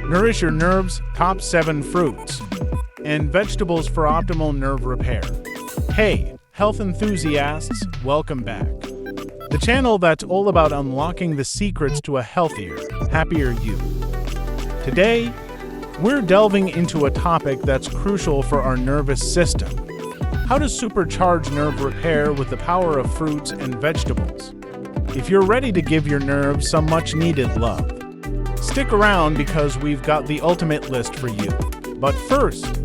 Nourish your nerves, top 7 fruits and vegetables for optimal nerve repair. Hey, health enthusiasts, welcome back. The channel that's all about unlocking the secrets to a healthier, happier you. Today, we're delving into a topic that's crucial for our nervous system. How to supercharge nerve repair with the power of fruits and vegetables. If you're ready to give your nerves some much-needed love, stick around because we've got the ultimate list for you. But first,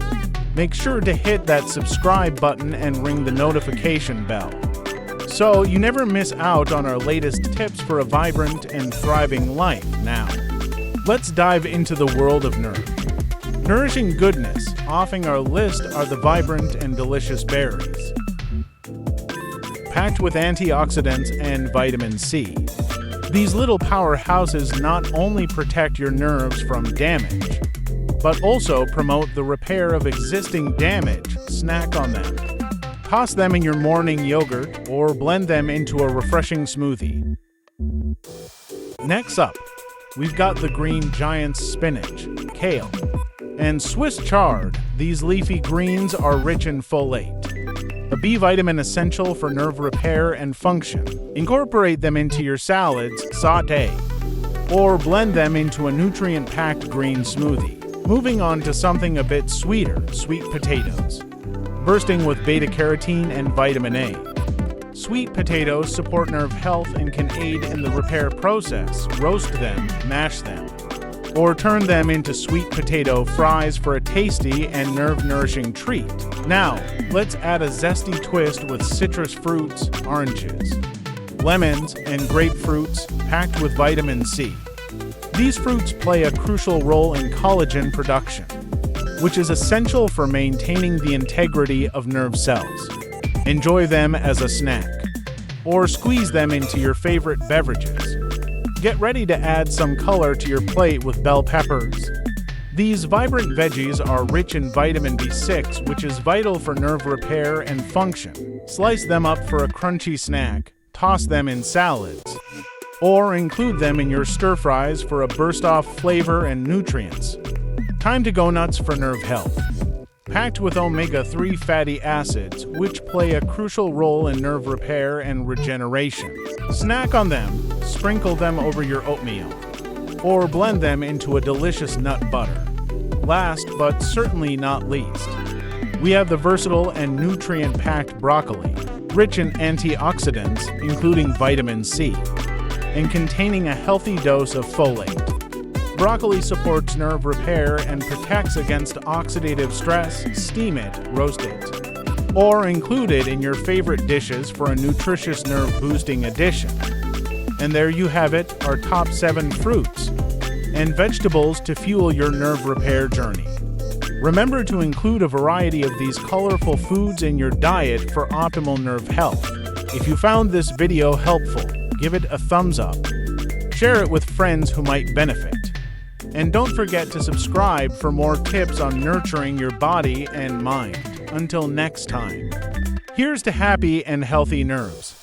make sure to hit that subscribe button and ring the notification bell, so you never miss out on our latest tips for a vibrant and thriving life. Now, let's dive into the world of nourishing goodness. Offing our list are the vibrant and delicious berries, packed with antioxidants and vitamin C. These little powerhouses not only protect your nerves from damage, but also promote the repair of existing damage. Snack on them. Toss them in your morning yogurt or blend them into a refreshing smoothie. Next up, we've got the green giants: spinach, kale, and Swiss chard. These leafy greens are rich in folate, a B vitamin essential for nerve repair and function. Incorporate them into your salads, sauté, or blend them into a nutrient-packed green smoothie. Moving on to something a bit sweeter: sweet potatoes, bursting with beta-carotene and vitamin A. Sweet potatoes support nerve health and can aid in the repair process. Roast them, mash them, or turn them into sweet potato fries for a tasty and nerve-nourishing treat. Now, let's add a zesty twist with citrus fruits, oranges, lemons, and grapefruits packed with vitamin C. These fruits play a crucial role in collagen production, which is essential for maintaining the integrity of nerve cells. Enjoy them as a snack, or squeeze them into your favorite beverages. Get ready to add some color to your plate with bell peppers. These vibrant veggies are rich in vitamin B6, which is vital for nerve repair and function. Slice them up for a crunchy snack, toss them in salads, or include them in your stir-fries for a burst-off flavor and nutrients. Time to go nuts for nerve health. Packed with omega-3 fatty acids, which play a crucial role in nerve repair and regeneration. Snack on them, sprinkle them over your oatmeal, or blend them into a delicious nut butter. Last but certainly not least, we have the versatile and nutrient-packed broccoli, rich in antioxidants, including vitamin C, and containing a healthy dose of folate. Broccoli supports nerve repair and protects against oxidative stress. Steam it, roast it, or include it in your favorite dishes for a nutritious nerve-boosting addition. And there you have it, our top 7 fruits and vegetables to fuel your nerve repair journey. Remember to include a variety of these colorful foods in your diet for optimal nerve health. If you found this video helpful, give it a thumbs up. Share it with friends who might benefit. And don't forget to subscribe for more tips on nurturing your body and mind. Until next time, here's to happy and healthy nerves.